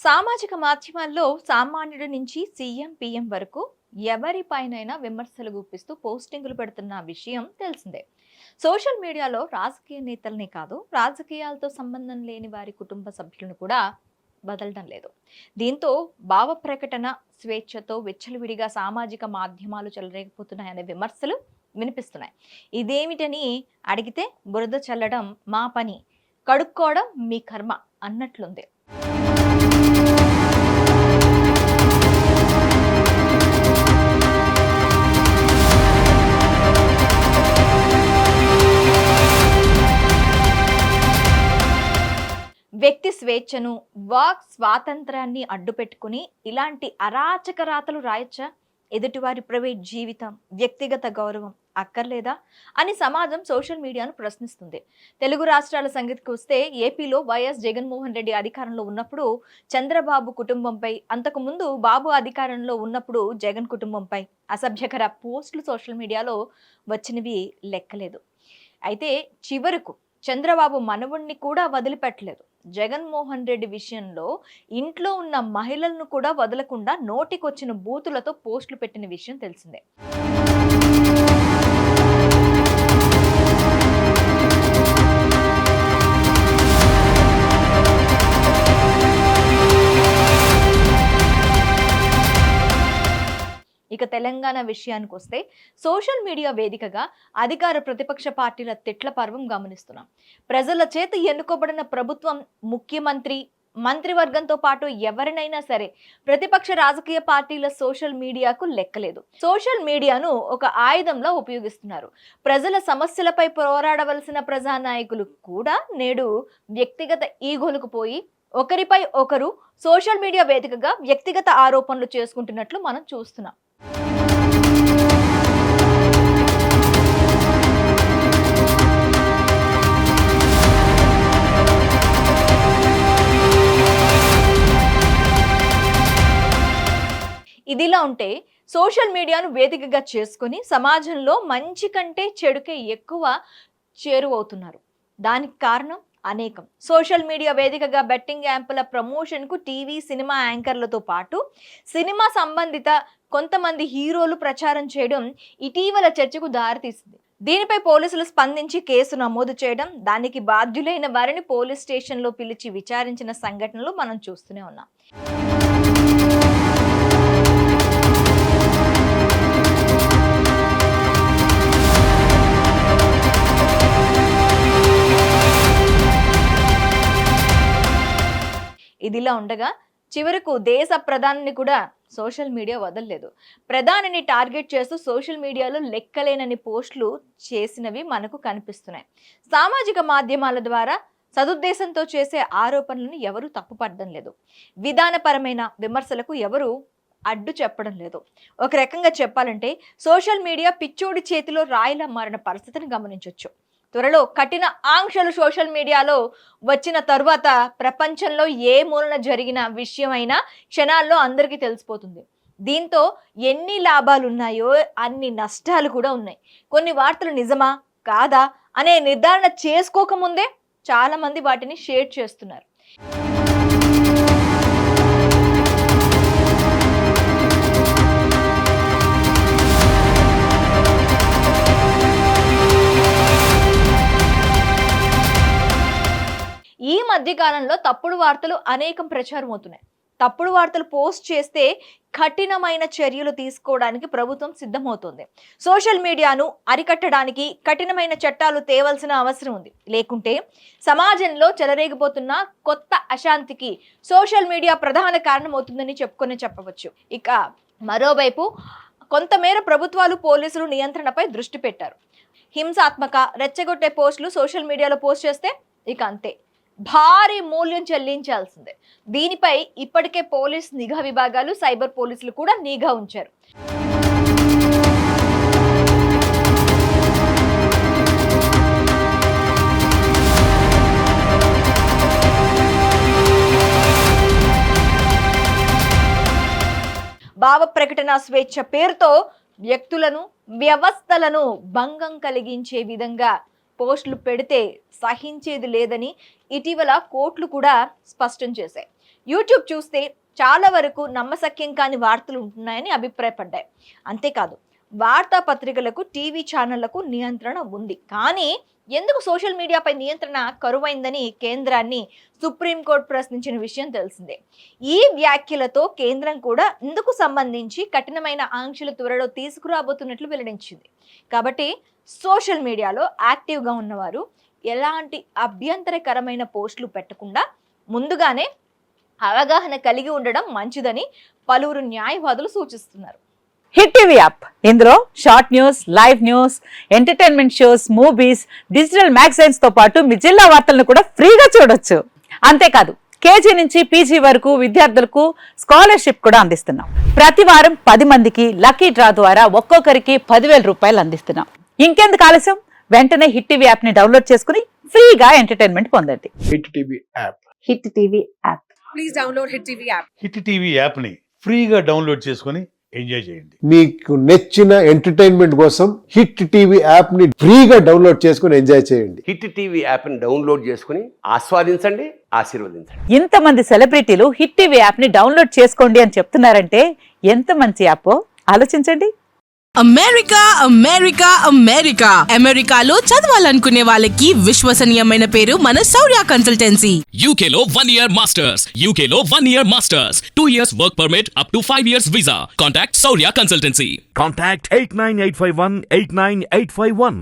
సామాజిక మాధ్యమాల్లో సామాన్యుడి నుంచి సీఎం పీఎం వరకు ఎవరిపైనైనా విమర్శలు గుప్పిస్తూ పోస్టింగులు పెడుతున్న విషయం తెలిసిందే. సోషల్ మీడియాలో రాజకీయ నేతల్ని కాదు, రాజకీయాలతో సంబంధం లేని వారి కుటుంబ సభ్యులను కూడా వదలడం లేదు. దీంతో భావ ప్రకటన స్వేచ్ఛతో విచ్చలవిడిగా సామాజిక మాధ్యమాలు చెలరేగిపోతున్నాయనే విమర్శలు వినిపిస్తున్నాయి. ఇదేమిటని అడిగితే బురద చల్లడం మా పని, కడుక్కోవడం మీ కర్మ అన్నట్లుంది. వ్యక్తి స్వేచ్ఛను, వాక్ స్వాతంత్రాన్ని అడ్డుపెట్టుకుని ఇలాంటి అరాచక రాతలు రాయొచ్చా? ఎదుటివారి ప్రైవేట్ జీవితం, వ్యక్తిగత గౌరవం అక్కర్లేదా అని సమాజం సోషల్ మీడియాను ప్రశ్నిస్తుంది. తెలుగు రాష్ట్రాల సంగతికి వస్తే ఏపీలో వైఎస్ జగన్మోహన్ రెడ్డి అధికారంలో ఉన్నప్పుడు చంద్రబాబు కుటుంబంపై, అంతకుముందు బాబు అధికారంలో ఉన్నప్పుడు జగన్ కుటుంబంపై అసభ్యకర పోస్టులు సోషల్ మీడియాలో వచ్చినవి లెక్కలేదు. అయితే చివరకు చంద్రబాబు మనవుణ్ణి కూడా వదిలిపెట్టలేదు. జగన్మోహన్ రెడ్డి విషయంలో ఇంట్లో ఉన్న మహిళలను కూడా వదలకుండా నోటికొచ్చిన బూతులతో పోస్టులు పెట్టిన విషయం తెలిసిందే. ఇక తెలంగాణ విషయానికి వస్తే సోషల్ మీడియా వేదికగా అధికార ప్రతిపక్ష పార్టీల తిట్ల పర్వం గమనిస్తున్నాం. ప్రజల చేత ఎన్నుకోబడిన ప్రభుత్వం, ముఖ్యమంత్రి, మంత్రివర్గంతో పాటు ఎవరినైనా సరే ప్రతిపక్ష రాజకీయ పార్టీల సోషల్ మీడియాకు లెక్కలేదు. సోషల్ మీడియాను ఒక ఆయుధంలా ఉపయోగిస్తున్నారు. ప్రజల సమస్యలపై పోరాడవలసిన ప్రజానాయకులు కూడా నేడు వ్యక్తిగత ఈగోలకు పోయి ఒకరిపై ఒకరు సోషల్ మీడియా వేదికగా వ్యక్తిగత ఆరోపణలు చేసుకుంటున్నట్లు మనం చూస్తున్నాం. ఇదిలా ఉంటే సోషల్ మీడియాను వేదికగా చేసుకుని సమాజంలో మంచి కంటే చెడుకే ఎక్కువ చేరువవుతున్నారు. దానికి కారణం అనేకం. సోషల్ మీడియా వేదికగా బెట్టింగ్ యాప్ల ప్రమోషన్కు టీవీ, సినిమా యాంకర్లతో పాటు సినిమా సంబంధిత కొంతమంది హీరోలు ప్రచారం చేయడం ఇటీవల చర్చకు దారితీసింది. దీనిపై పోలీసులు స్పందించి కేసు నమోదు చేయడం, దానికి బాధ్యులైన వారిని పోలీస్ స్టేషన్లో పిలిచి విచారించిన సంఘటనలు మనం చూస్తూనే ఉన్నాం. ఇదిలా ఉండగా చివరకు దేశ ప్రధానిని కూడా సోషల్ మీడియా వదలలేదు. ప్రధానిని టార్గెట్ చేస్తూ సోషల్ మీడియాలో లెక్కలేనని పోస్టులు చేసినవి మనకు కనిపిస్తున్నాయి. సామాజిక మాధ్యమాల ద్వారా సదుద్దేశంతో చేసే ఆరోపణలను ఎవరూ తప్పుపడడం లేదు. విధానపరమైన విమర్శలకు ఎవరు అడ్డు చెప్పడం లేదు. ఒక రకంగా చెప్పాలంటే సోషల్ మీడియా పిచ్చోడి చేతిలో రాయిలా మారిన పరిస్థితిని గమనించవచ్చు. త్వరలో కఠిన ఆంక్షలు సోషల్ మీడియాలో వచ్చిన తరువాత ప్రపంచంలో ఏ మూలన జరిగిన విషయమైనా క్షణాల్లో అందరికీ తెలిసిపోతుంది. దీంతో ఎన్ని లాభాలున్నాయో అన్ని నష్టాలు కూడా ఉన్నాయి. కొన్ని వార్తలు నిజమా కాదా అనే నిర్ధారణ చేసుకోకముందే చాలా మంది వాటిని షేర్ చేస్తున్నారు. ఈ మధ్య కాలంలో తప్పుడు వార్తలు అనేకం ప్రచారం అవుతున్నాయి. తప్పుడు వార్తలు పోస్ట్ చేస్తే కఠినమైన చర్యలు తీసుకోవడానికి ప్రభుత్వం సిద్ధమవుతోంది. సోషల్ మీడియాను అరికట్టడానికి కఠినమైన చట్టాలు తేవాల్సిన అవసరం ఉంది. లేకుంటే సమాజంలో చెలరేగిపోతున్న కొత్త అశాంతికి సోషల్ మీడియా ప్రధాన కారణం అవుతుందని చెప్పవచ్చు. ఇక మరోవైపు కొంతమేర ప్రభుత్వాలు, పోలీసులు నియంత్రణపై దృష్టి పెట్టారు. హింసాత్మక, రెచ్చగొట్టే పోస్టులు సోషల్ మీడియాలో పోస్ట్ చేస్తే ఇక అంతే, భారీ మూల్యం చెల్లించాల్సిందే. దీనిపై ఇప్పటికే పోలీస్ నిఘా విభాగాలు, సైబర్ పోలీసులు కూడా నిఘా ఉంచారు. భావ ప్రకటన స్వేచ్ఛ పేరుతో వ్యక్తులను, వ్యవస్థలను భంగం కలిగించే విధంగా పోస్టులు పెడితే సహించేది లేదని ఇటీవల కోర్టులు కూడా స్పష్టం చేశాయి. యూట్యూబ్ చూస్తే చాలా వరకు నమ్మశక్యం కాని వార్తలు ఉంటున్నాయని అభిప్రాయపడ్డాయి. అంతేకాదు వార్తాపత్రికలకు, టీవీ ఛానళ్లకు నియంత్రణ ఉంది. కానీ ఎందుకు సోషల్ మీడియాపై నియంత్రణ కరువైందని కేంద్రాన్ని సుప్రీంకోర్టు ప్రశ్నించిన విషయం తెలిసిందే. ఈ వ్యాఖ్యలతో కేంద్రం కూడా ఇందుకు సంబంధించి కఠినమైన ఆంక్షలు త్వరలో తీసుకురాబోతున్నట్లు వెల్లడించింది. కాబట్టి సోషల్ మీడియాలో యాక్టివ్గా ఉన్నవారు ఎలాంటి అభ్యంతరకరమైన పోస్టులు పెట్టకుండా ముందుగానే అవగాహన కలిగి ఉండడం మంచిదని పలువురు న్యాయవాదులు సూచిస్తున్నారు. హిట్ టీవీ యాప్, ఇందులో short news, live news, entertainment shows, movies, digital magazines తో పాటు మీ జిల్లా వార్తలను కూడా ఫ్రీగా చూడొచ్చు. అంతేకాదు కేజీ నుంచి పీజీ వరకు విద్యార్థులకు స్కాలర్షిప్ కూడా అందిస్తున్నాం. ప్రతి వారం 10 మందికి లక్కీ డ్రా ద్వారా ఒక్కొక్కరికి 10,000 రూపాయలు అందిస్తున్నాం. ఇంకెందుకు ఆలస్యం, వెంటనే హిట్ టీవీ యాప్ ని డౌన్లోడ్ చేసుకుని ఫ్రీగా ఎంటర్టైన్మెంట్ పొందండి. Hit TV app. Hit TV app. Please download Hit TV app. Hit TV యాప్ని ఫ్రీగా డౌన్లోడ్ చేసుకొని ఎంజాయ్ చేయండి. మీకు నచ్చిన ఎంటర్టైన్మెంట్ కోసం హిట్ టీవీ యాప్ ని ఫ్రీగా డౌన్లోడ్ చేసుకుని ఎంజాయ్ చేయండి. హిట్ టీవీ యాప్ని డౌన్లోడ్ చేసుకుని ఆస్వాదించండి, ఆశీర్వదించండి. ఇంతమంది సెలబ్రిటీలు హిట్ టీవీ యాప్ ని డౌన్లోడ్ చేసుకోండి అని చెప్తున్నారంటే ఎంత మంచి యాప్ ఆలోచించండి. అమెరికా అమెరికా అమెరికా అమెరికాలో చదవాలనుకునే వాళ్ళకి విశ్వసనీయమైన పేరు మన శౌర్య కన్సల్టెన్సీ. UK లో 1 year masters. UK లో 1 year masters. 2 years work permit up to 5 years visa. Contact Saurya Consultancy. Contact 89851 89851.